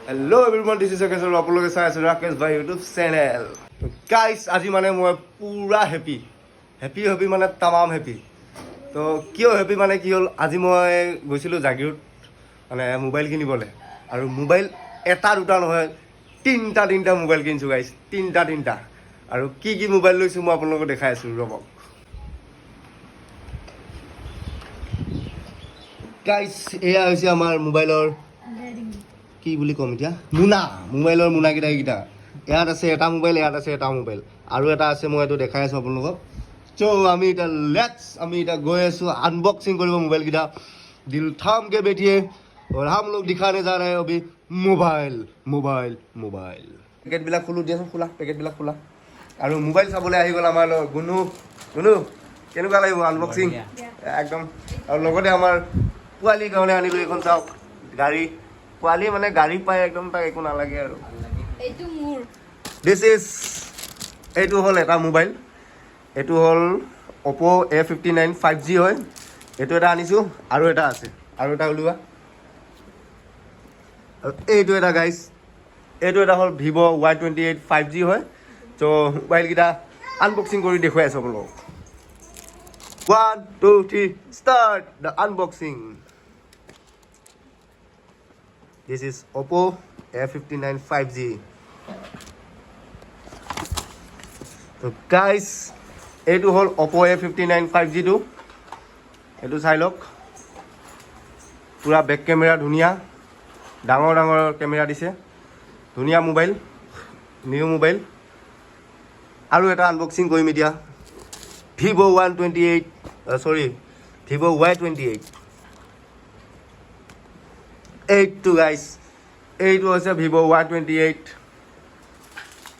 Hello everyone, this is Rakesh. আপোনালোকে চাই আছে ৰাকেশ ভাই ইউটিউব চেনেল। গাইছ আজি মানে মই পুৰা হেপী মানে তামাম হেপী। তো কিয় হেপী মানে কি হ'ল, আজি মই গৈছিলোঁ জাগিৰোড মানে মোবাইল কিনিবলৈ, আৰু মোবাইল এটা দুটা নহয় তিনিটা মোবাইল কিনিছোঁ গাইছ, তিনিটা। আৰু কি মোবাইল লৈছোঁ মই আপোনালোকক দেখাই আছোঁ ৰ'বক। গাইছ এয়া হৈছে আমাৰ মোবাইলৰ কি বুলি ক'ম এতিয়া, মোবাইলৰ মোনাকেইটা ইয়াত আছে এটা মোবাইল, ইয়াত আছে এটা মোবাইল, আৰু এটা আছে মই এইটো দেখাই আছোঁ আপোনালোকক। চ' আমি এতিয়া গৈ আছোঁ আনবক্সিং কৰিব মোবাইলকেইটা। দিল থাম কে বেঠিয়ে और हम लोग दिखाने जा रहे हैं अभी मोबाइल। পেকেটবিলাক খোলো দিয়াচোন, পেকেটবিলাক খোলা। আৰু মোবাইল চাবলৈ আহি গ'ল আমাৰ গুণু কেনেকুৱা লাগিব আনবক্সিং একদম। আৰু লগতে আমাৰ পোৱালিৰ কাৰণে আনিলোঁ এইখন, চাওক গাড়ী। পোৱালি মানে গাড়ী পায় একদম, তাক একো নালাগে আৰু। এইটো হ'ল এটা মোবাইল, এইটো হ'ল অ'প' A59 5G হয়। এইটো এটা আনিছোঁ, আৰু এটা আছে, আৰু এটা ওলোৱা। আৰু এইটো এটা গাইছ, এইটো এটা হ'ল ভিভ' Y28 5G হয়। ত' মোবাইলকেইটা আনবক্সিং কৰি দেখুৱাই আছোঁ আপোনালোকক। 1 2 3 start the unboxing. This is Oppo A59 5G. তো গাইছ এইটো হ'ল Oppo A59 5G টো। এইটো চাই লওক, পূৰা বেক কেমেৰা ধুনীয়া, ডাঙৰ কেমেৰা দিছে, ধুনীয়া মোবাইল, নিউ মোবাইল। আৰু এটা আনবক্সিং কৰিম এতিয়া, ভিভ' Y28। এইটো গাইছ, এইটো হৈছে ভিভ' Y28।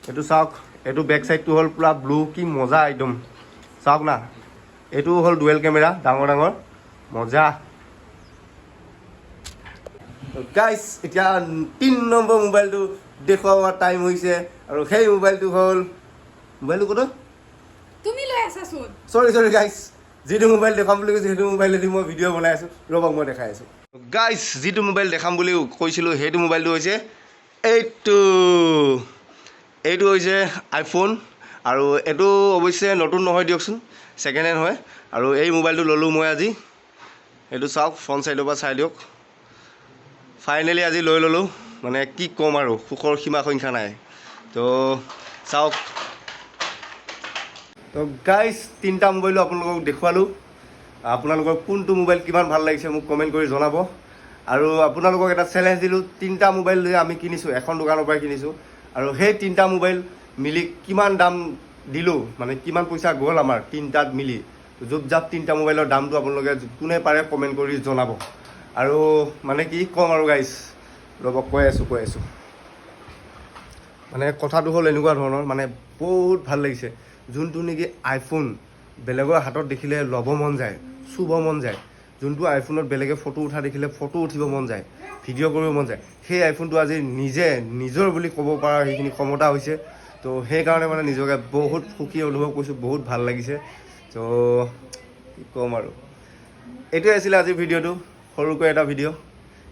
এইটো চাওক, এইটো বেক চাইডটো হ'ল পূৰা ব্লু, কি মজা একদম, চাওক না। এইটো হ'ল ডুৱেল কেমেৰা, ডাঙৰ মজা। গাইছ এতিয়া 3 নম্বৰ মোবাইলটো দেখুওৱা টাইম হৈছে, আৰু সেই মোবাইলটো হ'ল ক'ত তুমি লৈ আছাচোন। চৰি গাইছ, যিটো মোবাইল দেখাম বুলি কৈছোঁ সেইটো মোবাইলেদি মই ভিডিঅ' বনাই আছোঁ, ৰ'বক মই দেখাই আছোঁ। গাইছ যিটো মোবাইল দেখাম বুলি কৈছিলোঁ সেইটো মোবাইলটো হৈছে এইটো হৈছে আইফোন। আৰু এইটো অৱশ্যে নতুন নহয় দিয়কচোন, ছেকেণ্ড হেণ্ড হয়। আৰু এই মোবাইলটো ল'লোঁ মই আজি, এইটো চাওক ফ্ৰণ্ট চাইডৰ পৰা চাই দিয়ক। ফাইনেলি আজি লৈ ল'লোঁ, মানে কি ক'ম আৰু, সুখৰ সীমা সংখ্যা নাই। তো চাওক। তো গাইছ তিনিটা মোবাইলো আপোনালোকক দেখুৱালোঁ। আপোনালোকৰ কোনটো মোবাইল কিমান ভাল লাগিছে মোক কমেণ্ট কৰি জনাব। আৰু আপোনালোকক এটা চেলেঞ্জ দিলোঁ, 3টা মোবাইল যে আমি কিনিছোঁ এখন দোকানৰ পৰাই কিনিছোঁ, আৰু সেই 3টা মোবাইল মিলি কিমান দাম দিলোঁ, মানে কিমান পইচা গ'ল আমাৰ 3টাত মিলি, জাপ 3টা মোবাইলৰ দামটো আপোনালোকে কোনে পাৰে কমেণ্ট কৰি জনাব। আৰু মানে কি ক'ম আৰু গাইছ, ৰ'বক কৈ আছোঁ। মানে কথাটো হ'ল এনেকুৱা ধৰণৰ, মানে বহুত ভাল লাগিছে। যোনটো নেকি আইফোন বেলেগৰ হাতত দেখিলে ল'ব মন যায়, চুব মন যায়, যোনটো আইফোনত বেলেগে ফটো উঠা দেখিলে ফটো উঠিব মন যায়, ভিডিঅ' কৰিব মন যায়, সেই আইফোনটো আজি নিজৰ বুলি ক'ব পৰা সেইখিনি ক্ষমতা হৈছে। তো সেইকাৰণে মানে নিজকে বহুত সুখী অনুভৱ কৰিছোঁ, বহুত ভাল লাগিছে। তো কি ক'ম আৰু, এইটোৱে আছিলে আজিৰ ভিডিঅ'টো, সৰুকৈ এটা ভিডিঅ'।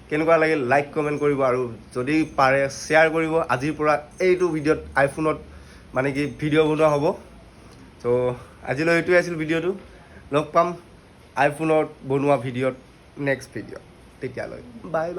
কেনেকুৱা লাগিল লাইক কমেণ্ট কৰিব, আৰু যদি পাৰে শ্বেয়াৰ কৰিব। আজিৰ পৰা এইটো ভিডিঅ'ত আইফোনত মানে কি ভিডিঅ' বনোৱা হ'ব। তো আজিলৈ এইটোৱে আছিল ভিডিঅ'টো, লগ পাম আইফোনত বনোৱা ভিডিঅ'ত নেক্সট ভিডিঅ'। তেতিয়ালৈ বাই।